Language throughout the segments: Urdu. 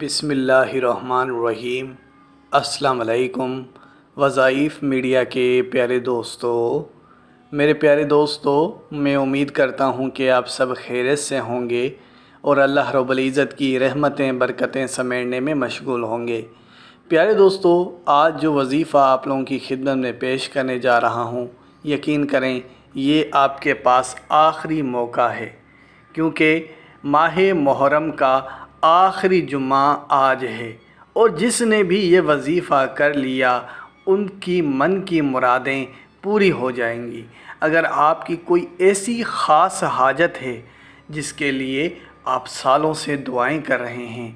بسم اللہ الرحمن الرحیم۔ السلام علیکم وظائف میڈیا کے پیارے دوستو، میرے پیارے دوستو، میں امید کرتا ہوں کہ آپ سب خیریت سے ہوں گے اور اللہ رب العزت کی رحمتیں برکتیں سمیٹنے میں مشغول ہوں گے۔ پیارے دوستو، آج جو وظیفہ آپ لوگوں کی خدمت میں پیش کرنے جا رہا ہوں، یقین کریں یہ آپ کے پاس آخری موقع ہے، کیونکہ ماہ محرم کا آخری جمعہ آج ہے، اور جس نے بھی یہ وظیفہ کر لیا ان کی من کی مرادیں پوری ہو جائیں گی۔ اگر آپ کی کوئی ایسی خاص حاجت ہے جس کے لیے آپ سالوں سے دعائیں کر رہے ہیں،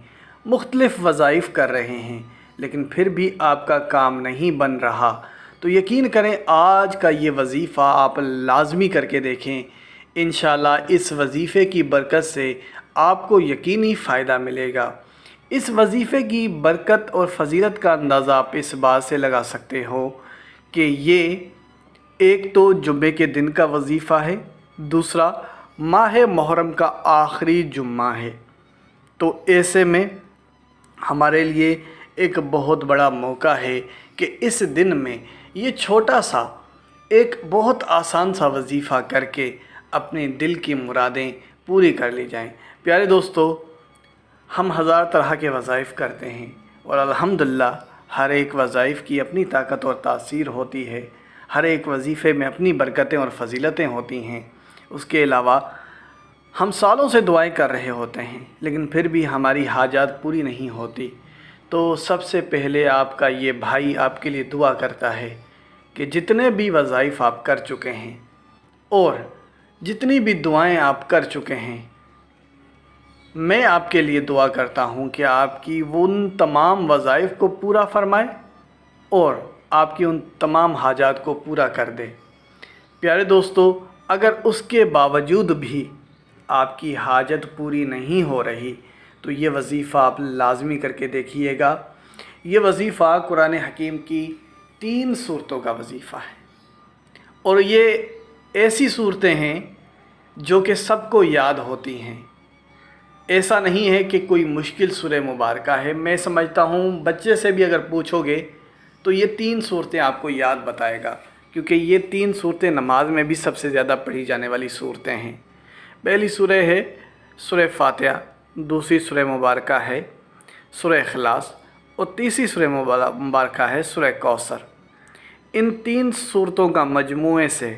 مختلف وظائف کر رہے ہیں، لیکن پھر بھی آپ کا کام نہیں بن رہا، تو یقین کریں آج کا یہ وظیفہ آپ لازمی کر کے دیکھیں۔ انشاءاللہ اس وظیفے کی برکت سے آپ کو یقینی فائدہ ملے گا۔ اس وظیفے کی برکت اور فضیلت کا اندازہ آپ اس بات سے لگا سکتے ہو کہ یہ ایک تو جمعے کے دن کا وظیفہ ہے، دوسرا ماہ محرم کا آخری جمعہ ہے، تو ایسے میں ہمارے لیے ایک بہت بڑا موقع ہے کہ اس دن میں یہ چھوٹا سا ایک بہت آسان سا وظیفہ کر کے اپنے دل کی مرادیں پوری کر لی جائیں۔ پیارے دوستو، ہم ہزار طرح کے وظائف کرتے ہیں اور الحمدللہ ہر ایک وظائف کی اپنی طاقت اور تاثیر ہوتی ہے، ہر ایک وظیفے میں اپنی برکتیں اور فضیلتیں ہوتی ہیں۔ اس کے علاوہ ہم سالوں سے دعائیں کر رہے ہوتے ہیں لیکن پھر بھی ہماری حاجات پوری نہیں ہوتی، تو سب سے پہلے آپ کا یہ بھائی آپ کے لیے دعا کرتا ہے کہ جتنے بھی وظائف آپ کر چکے ہیں اور جتنی بھی دعائیں آپ کر چکے ہیں، میں آپ کے لیے دعا کرتا ہوں کہ آپ کی ان تمام وظائف کو پورا فرمائے اور آپ کی ان تمام حاجات کو پورا کر دے۔ پیارے دوستو، اگر اس کے باوجود بھی آپ کی حاجت پوری نہیں ہو رہی تو یہ وظیفہ آپ لازمی کر کے دیکھیے گا۔ یہ وظیفہ قرآن حکیم کی 3 صورتوں کا وظیفہ ہے، اور یہ ایسی صورتیں ہیں جو کہ سب کو یاد ہوتی ہیں۔ ایسا نہیں ہے کہ کوئی مشکل سورہ مبارکہ ہے، میں سمجھتا ہوں بچے سے بھی اگر پوچھو گے تو یہ 3 صورتیں آپ کو یاد بتائے گا، کیونکہ یہ 3 صورتیں نماز میں بھی سب سے زیادہ پڑھی جانے والی صورتیں ہیں۔ پہلی سورہ ہے سورہ فاتحہ، دوسری سورہ مبارکہ ہے سورہ اخلاص، اور تیسری سورہ مبارکہ ہے سورہ کوثر۔ ان 3 صورتوں کا مجموعے سے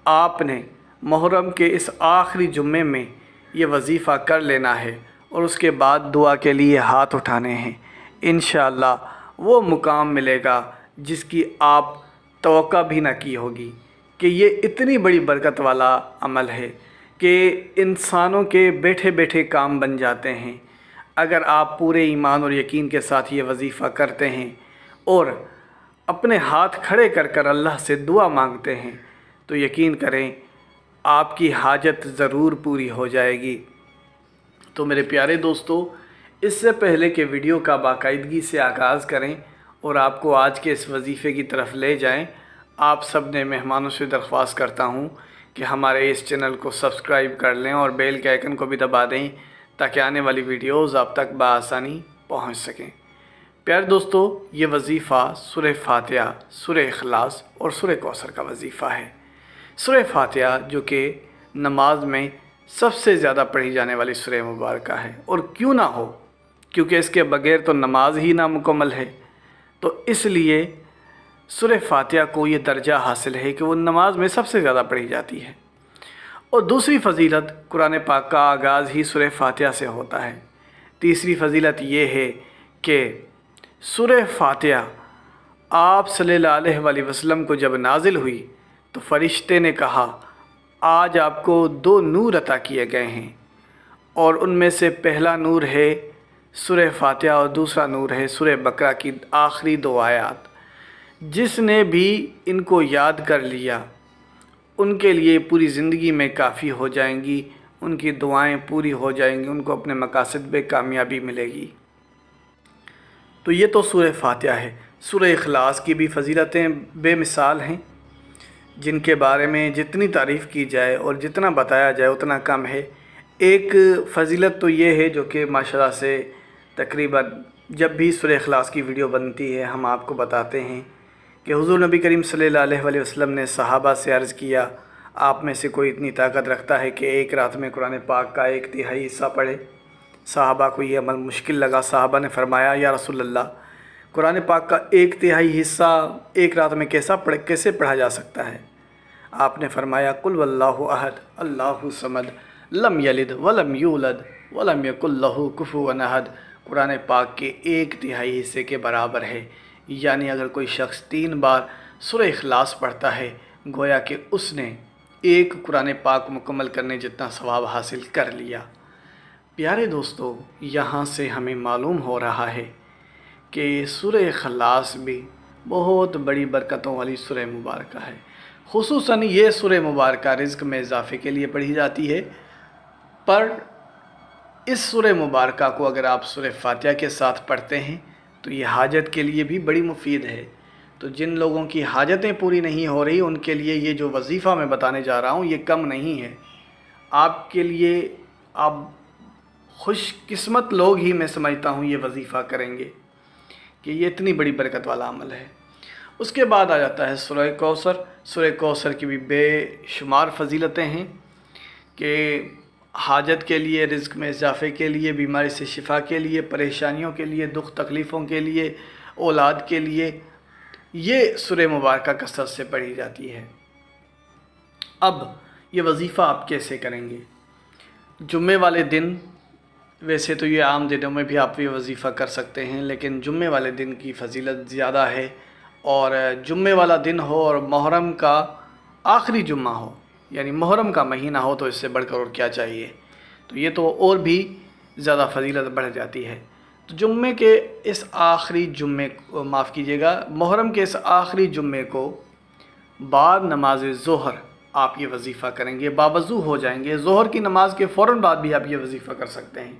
آپ نے محرم کے اس آخری جمعے میں یہ وظیفہ کر لینا ہے اور اس کے بعد دعا کے لیے ہاتھ اٹھانے ہیں۔ انشاءاللہ وہ مقام ملے گا جس کی آپ توقع بھی نہ کی ہوگی، کہ یہ اتنی بڑی برکت والا عمل ہے کہ انسانوں کے بیٹھے بیٹھے کام بن جاتے ہیں۔ اگر آپ پورے ایمان اور یقین کے ساتھ یہ وظیفہ کرتے ہیں اور اپنے ہاتھ کھڑے کر کر اللہ سے دعا مانگتے ہیں تو یقین کریں آپ کی حاجت ضرور پوری ہو جائے گی۔ تو میرے پیارے دوستو، اس سے پہلے کہ ویڈیو کا باقاعدگی سے آغاز کریں اور آپ کو آج کے اس وظیفے کی طرف لے جائیں، آپ سب نے مہمانوں سے درخواست کرتا ہوں کہ ہمارے اس چینل کو سبسکرائب کر لیں اور بیل کے آئیکن کو بھی دبا دیں تاکہ آنے والی ویڈیوز آپ تک بآسانی پہنچ سکیں۔ پیارے دوستو، یہ وظیفہ سورہ فاتحہ، سورہ اخلاص اور سورہ کوثر کا وظیفہ ہے۔ سورہ فاتحہ جو کہ نماز میں سب سے زیادہ پڑھی جانے والی سورہ مبارکہ ہے، اور کیوں نہ ہو، کیونکہ اس کے بغیر تو نماز ہی نامکمل ہے، تو اس لیے سورہ فاتحہ کو یہ درجہ حاصل ہے کہ وہ نماز میں سب سے زیادہ پڑھی جاتی ہے۔ اور دوسری فضیلت، قرآن پاک کا آغاز ہی سورہ فاتحہ سے ہوتا ہے۔ تیسری فضیلت یہ ہے کہ سورہ فاتحہ آپ صلی اللہ علیہ وآلہ وسلم کو جب نازل ہوئی تو فرشتے نے کہا آج آپ کو 2 نور عطا کیے گئے ہیں، اور ان میں سے پہلا نور ہے سورہ فاتحہ اور دوسرا نور ہے سورہ بقرہ کی آخری 2 آیات۔ جس نے بھی ان کو یاد کر لیا ان کے لیے پوری زندگی میں کافی ہو جائیں گی، ان کی دعائیں پوری ہو جائیں گی، ان کو اپنے مقاصد میں کامیابی ملے گی۔ تو یہ تو سورہ فاتحہ ہے۔ سورہ اخلاص کی بھی فضیلتیں بے مثال ہیں، جن کے بارے میں جتنی تعریف کی جائے اور جتنا بتایا جائے اتنا کم ہے۔ ایک فضیلت تو یہ ہے جو کہ ماشاءاللہ سے تقریباً جب بھی سورہ اخلاص کی ویڈیو بنتی ہے ہم آپ کو بتاتے ہیں کہ حضور نبی کریم صلی اللہ علیہ وسلم نے صحابہ سے عرض کیا، آپ میں سے کوئی اتنی طاقت رکھتا ہے کہ ایک رات میں قرآن پاک کا 1/3 حصہ پڑھے؟ صحابہ کو یہ عمل مشکل لگا۔ صحابہ نے فرمایا، یا رسول اللہ، قرآن پاک کا 1/3 حصہ ایک رات میں کیسے پڑھا جا سکتا ہے؟ آپ نے فرمایا، قل واللہ احد اللہ صمد لم یلد ولم یولد ولم یکن لہ کفوا احد، قرآن پاک کے 1/3 حصے کے برابر ہے۔ یعنی اگر کوئی شخص 3 بار سورہ اخلاص پڑھتا ہے گویا کہ اس نے ایک قرآن پاک مکمل کرنے جتنا ثواب حاصل کر لیا۔ پیارے دوستو، یہاں سے ہمیں معلوم ہو رہا ہے کہ سورہ اخلاص بھی بہت بڑی برکتوں والی سورہ مبارکہ ہے۔ خصوصاً یہ سورہ مبارکہ رزق میں اضافے کے لیے پڑھی جاتی ہے، پر اس سورہ مبارکہ کو اگر آپ سورہ فاتحہ کے ساتھ پڑھتے ہیں تو یہ حاجت کے لیے بھی بڑی مفید ہے۔ تو جن لوگوں کی حاجتیں پوری نہیں ہو رہی ان کے لیے یہ جو وظیفہ میں بتانے جا رہا ہوں یہ کم نہیں ہے۔ آپ کے لیے آپ خوش قسمت لوگ ہی میں سمجھتا ہوں یہ وظیفہ کریں گے کہ یہ اتنی بڑی برکت والا عمل ہے۔ اس کے بعد آ جاتا ہے سورہ کوثر۔ سورہ کوثر کی بھی بے شمار فضیلتیں ہیں کہ حاجت کے لیے، رزق میں اضافے کے لیے، بیماری سے شفا کے لیے، پریشانیوں کے لیے، دکھ تکلیفوں کے لیے، اولاد کے لیے یہ سورہ مبارکہ کثرت سے پڑھی جاتی ہے۔ اب یہ وظیفہ آپ کیسے کریں گے؟ جمعے والے دن، ویسے تو یہ عام دنوں میں بھی آپ یہ وظیفہ کر سکتے ہیں، لیکن جمعے والے دن کی فضیلت زیادہ ہے، اور جمعے والا دن ہو اور محرم کا آخری جمعہ ہو، یعنی محرم کا مہینہ ہو، تو اس سے بڑھ کر اور کیا چاہیے؟ تو یہ تو اور بھی زیادہ فضیلت بڑھ جاتی ہے۔ تو جمعے کے اس آخری جمعے کو، معاف کیجیے گا، محرم کے اس آخری جمعے کو بعد نماز ظہر آپ یہ وظیفہ کریں گے، باوضو ہو جائیں گے۔ ظہر کی نماز کے فوراً بعد بھی آپ یہ وظیفہ کر سکتے ہیں۔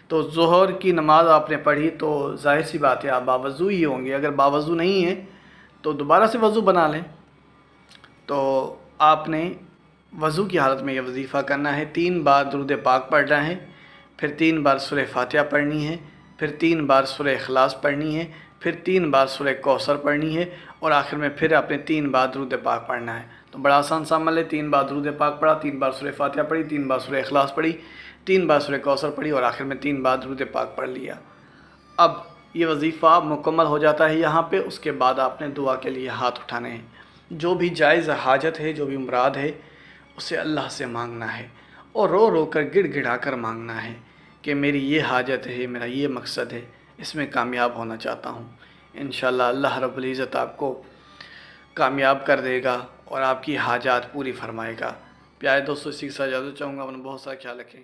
تو ظہر کی نماز آپ نے پڑھی تو ظاہر سی بات ہے آپ باوضو ہی ہوں گے۔ اگر باوضو نہیں ہیں تو دوبارہ سے وضو بنا لیں۔ تو آپ نے وضو کی حالت میں یہ وظیفہ کرنا ہے۔ 3 بار درود پاک پڑھنا ہے، پھر 3 بار سورہ فاتحہ پڑھنی ہے، پھر 3 بار سورہ اخلاص پڑھنی ہے، پھر 3 بار سورہ کوثر پڑھنی ہے، اور آخر میں پھر آپ نے 3 بار درود پاک پڑھنا ہے۔ تو بڑا آسان سا عمل ہے۔ 3 بار درود پاک پڑھا، 3 بار سورہ فاتحہ پڑھی، 3 بار سورہ اخلاص پڑھی، 3 بار سورہ کوثر پڑھی، اور آخر میں 3 بار درود پاک پڑھ لیا۔ اب یہ وظیفہ مکمل ہو جاتا ہے یہاں پہ۔ اس کے بعد آپ نے دعا کے لیے ہاتھ اٹھانے ہیں۔ جو بھی جائز حاجت ہے، جو بھی مراد ہے، اسے اللہ سے مانگنا ہے، اور رو رو کر گڑ گڑا کر مانگنا ہے کہ میری یہ حاجت ہے، میرا یہ مقصد ہے، اس میں کامیاب ہونا چاہتا ہوں۔ انشاءاللہ اللہ رب العزت آپ کو کامیاب کر دے گا اور آپ کی حاجات پوری فرمائے گا۔ پیارے دوستو، اسی کے ساتھ اجازت چاہوں گا، اپنا بہت سارا خیال رکھیں۔